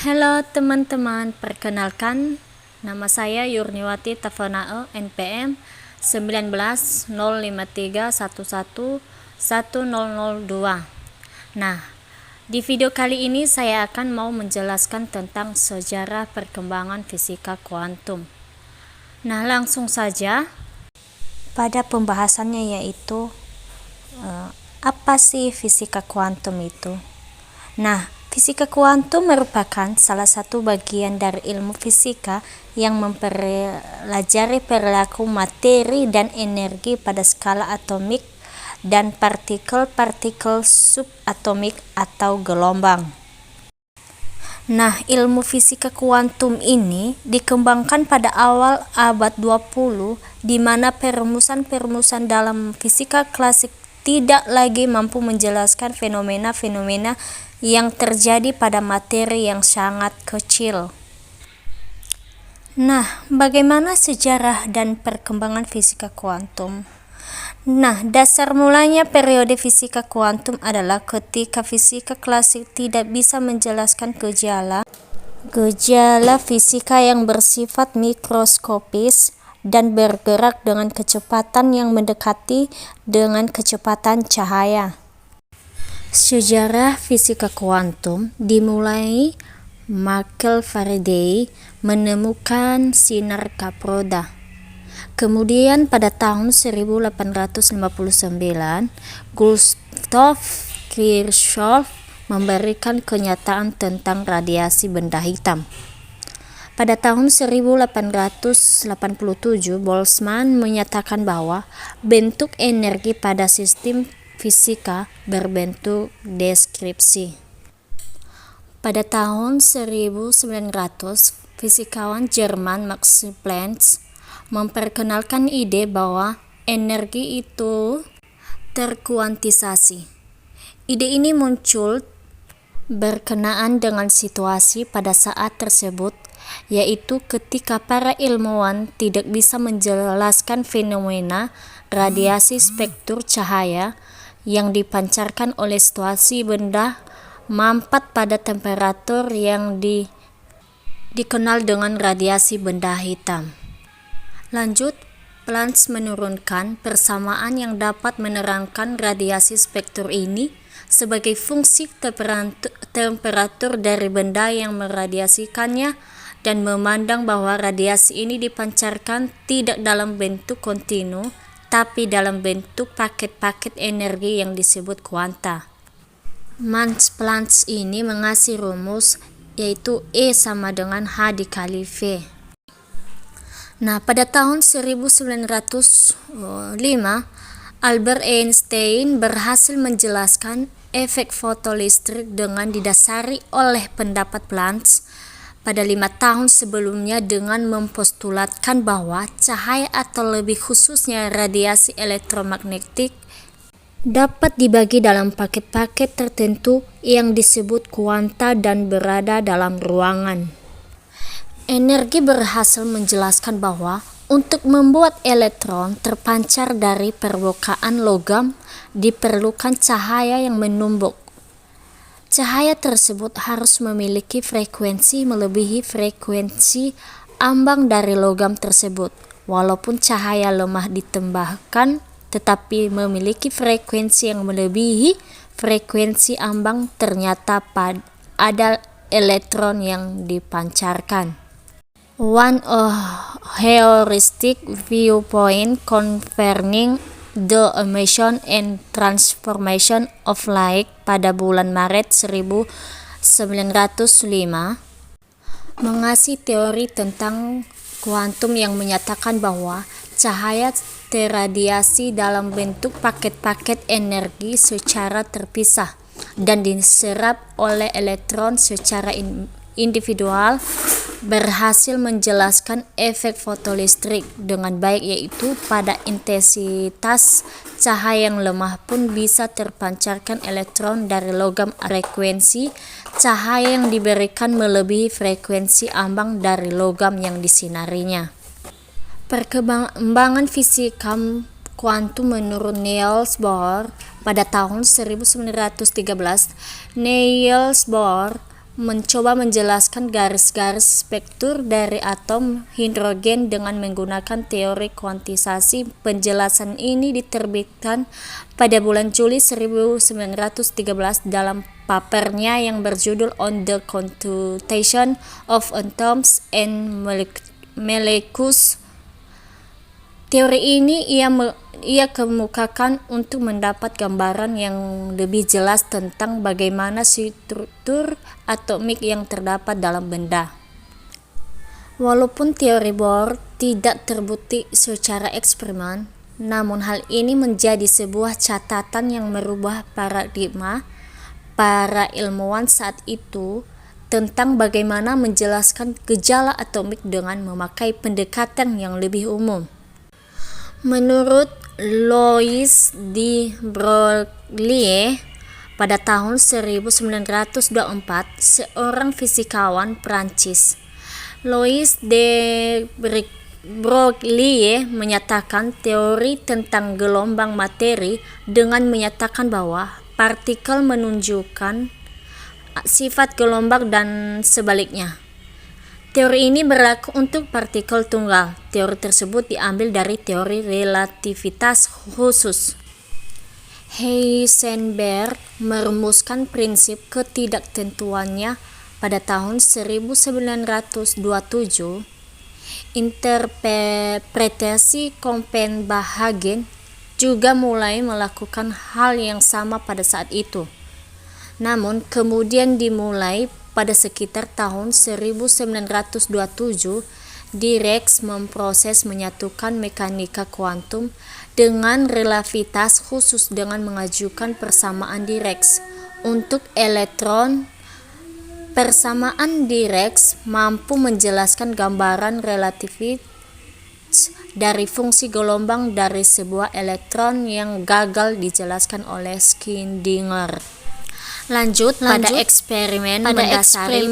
Halo teman-teman, perkenalkan nama saya Yurniwati Tafanao, NPM 190531111002. Nah, di video kali ini saya akan mau menjelaskan tentang sejarah perkembangan fisika kuantum. Nah, langsung saja pada pembahasannya, yaitu apa sih fisika kuantum itu? Nah, fisika kuantum merupakan salah satu bagian dari ilmu fisika yang mempelajari perilaku materi dan energi pada skala atomik dan partikel-partikel subatomik atau gelombang. Nah, ilmu fisika kuantum ini dikembangkan pada awal abad 20 di mana perumusan-perumusan dalam fisika klasik tidak lagi mampu menjelaskan fenomena-fenomena yang terjadi pada materi yang sangat kecil. Nah, bagaimana sejarah dan perkembangan fisika kuantum? Nah, dasar mulanya periode fisika kuantum adalah ketika fisika klasik tidak bisa menjelaskan gejala fisika yang bersifat mikroskopis dan bergerak dengan kecepatan yang mendekati dengan kecepatan cahaya. Sejarah fisika kuantum dimulai Michael Faraday menemukan sinar kaproda. Kemudian pada tahun 1859, Gustav Kirchhoff memberikan kenyataan tentang radiasi benda hitam. Pada tahun 1887, Boltzmann menyatakan bahwa bentuk energi pada sistem fisika berbentuk deskripsi. Pada tahun 1900, fisikawan Jerman Max Planck memperkenalkan ide bahwa energi itu terkuantisasi. Ide ini muncul berkenaan dengan situasi pada saat tersebut, yaitu ketika para ilmuwan tidak bisa menjelaskan fenomena radiasi spektrum cahaya yang dipancarkan oleh situasi benda mampat pada temperatur yang dikenal dengan radiasi benda hitam. Lanjut, Planck menurunkan persamaan yang dapat menerangkan radiasi spektrum ini sebagai fungsi temperatur dari benda yang meradiasikannya dan memandang bahwa radiasi ini dipancarkan tidak dalam bentuk kontinu, tapi dalam bentuk paket-paket energi yang disebut kuanta. Max Planck ini mengasih rumus, yaitu E sama dengan H dikali V. Nah, pada tahun 1905, Albert Einstein berhasil menjelaskan efek fotolistrik dengan didasari oleh pendapat Planck pada 5 tahun sebelumnya dengan mempostulatkan bahwa cahaya atau lebih khususnya radiasi elektromagnetik dapat dibagi dalam paket-paket tertentu yang disebut kuanta dan berada dalam ruangan. Energi berhasil menjelaskan bahwa untuk membuat elektron terpancar dari permukaan logam diperlukan cahaya yang menumpuk. Cahaya tersebut harus memiliki frekuensi melebihi frekuensi ambang dari logam tersebut. Walaupun cahaya lemah ditambahkan, tetapi memiliki frekuensi yang melebihi frekuensi ambang, ternyata ada elektron yang dipancarkan. One heuristic viewpoint concerning the emission and transformation of light pada bulan Maret 1905 mengasih teori tentang kuantum yang menyatakan bahwa cahaya terradiasi dalam bentuk paket-paket energi secara terpisah dan diserap oleh elektron secara individual, berhasil menjelaskan efek fotolistrik dengan baik, yaitu pada intensitas cahaya yang lemah pun bisa terpancarkan elektron dari logam. Frekuensi cahaya yang diberikan melebihi frekuensi ambang dari logam yang disinarinya. Perkembangan fisika kuantum menurut Niels Bohr pada tahun 1913. Niels Bohr mencoba menjelaskan garis-garis spektur dari atom hidrogen dengan menggunakan teori kuantisasi. Penjelasan ini diterbitkan pada bulan Juli 1913 dalam papernya yang berjudul On the Computation of Atoms and Molecules. Teori ini ia kemukakan untuk mendapat gambaran yang lebih jelas tentang bagaimana struktur atomik yang terdapat dalam benda. Walaupun teori Bohr tidak terbukti secara eksperimen, namun hal ini menjadi sebuah catatan yang merubah paradigma para ilmuwan saat itu tentang bagaimana menjelaskan gejala atomik dengan memakai pendekatan yang lebih umum. Menurut Louis de Broglie, pada tahun 1924, seorang fisikawan Prancis, Louis de Broglie, menyatakan teori tentang gelombang materi dengan menyatakan bahwa partikel menunjukkan sifat gelombang dan sebaliknya. Teori ini berlaku untuk partikel tunggal. Teori tersebut diambil dari teori relativitas khusus. Heisenberg merumuskan prinsip ketidaktentuannya pada tahun 1927. Interpretasi Copenhagen juga mulai melakukan hal yang sama pada saat itu. Namun kemudian dimulai pada sekitar tahun 1927, Dirac memproses menyatukan mekanika kuantum dengan relativitas khusus dengan mengajukan persamaan Dirac untuk elektron. Persamaan Dirac mampu menjelaskan gambaran relativitas dari fungsi gelombang dari sebuah elektron yang gagal dijelaskan oleh Schrödinger. Lanjut pada eksperimen mendasari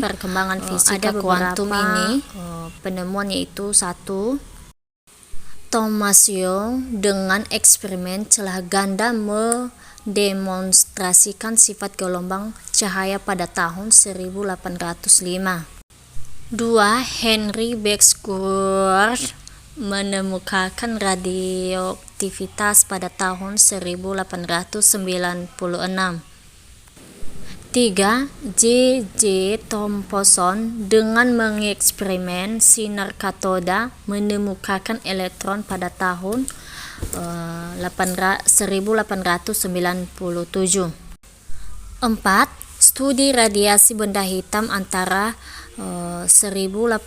perkembangan fisika kuantum ini. Penemuan yaitu 1. Thomas Young dengan eksperimen celah ganda mendemonstrasikan sifat gelombang cahaya pada tahun 1805. 2. Henry Becquerel menemukan radioaktivitas pada tahun 1896. 3. J.J. Thomson dengan mengeksperimen sinar katoda menemukan elektron pada tahun 1897. 4. Studi radiasi benda hitam antara 1850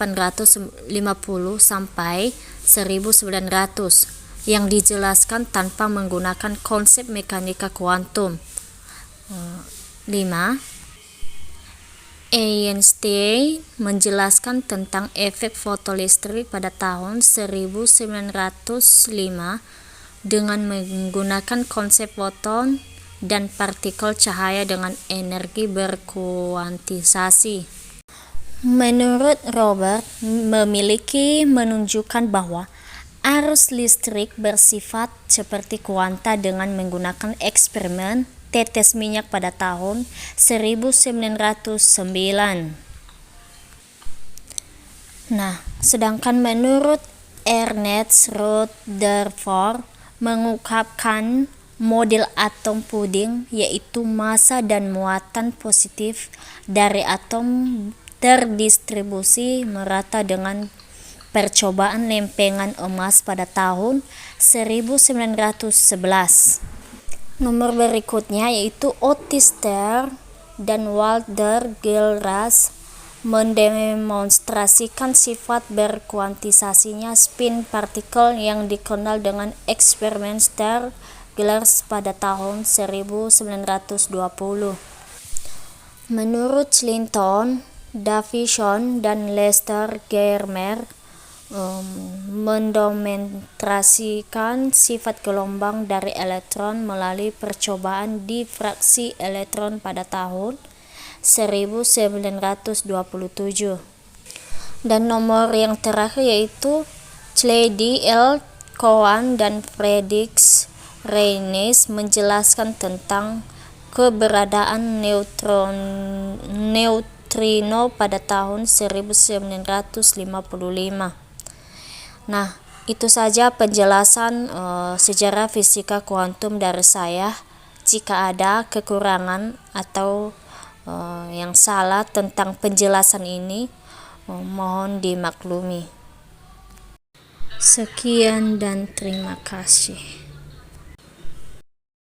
sampai 1900 yang dijelaskan tanpa menggunakan konsep mekanika kuantum. 5. Einstein menjelaskan tentang efek fotolistrik pada tahun 1905 dengan menggunakan konsep foton dan partikel cahaya dengan energi berkuantisasi. Menurut Robert, memiliki menunjukkan bahwa arus listrik bersifat seperti kuanta dengan menggunakan eksperimen tetes minyak pada tahun 1909. Sedangkan menurut Ernest Rutherford mengungkapkan model atom puding, yaitu massa dan muatan positif dari atom terdistribusi merata dengan percobaan lempengan emas pada tahun 1911. Nomor berikutnya yaitu Otis Terr dan Walter Gilras mendemonstrasikan sifat berkuantisasinya spin partikel yang dikenal dengan eksperimen Terr-Gilras pada tahun 1920. Menurut Clinton, Davison dan Lester Germer mendemonstrasikan sifat gelombang dari elektron melalui percobaan difraksi elektron pada tahun 1927. Dan nomor yang terakhir yaitu Cledy L. Cowan dan Friedrich Reines menjelaskan tentang keberadaan neutrino pada tahun 1955. Nah, itu saja penjelasan sejarah fisika kuantum dari saya. Jika ada kekurangan atau yang salah tentang penjelasan ini, mohon dimaklumi. Sekian dan terima kasih.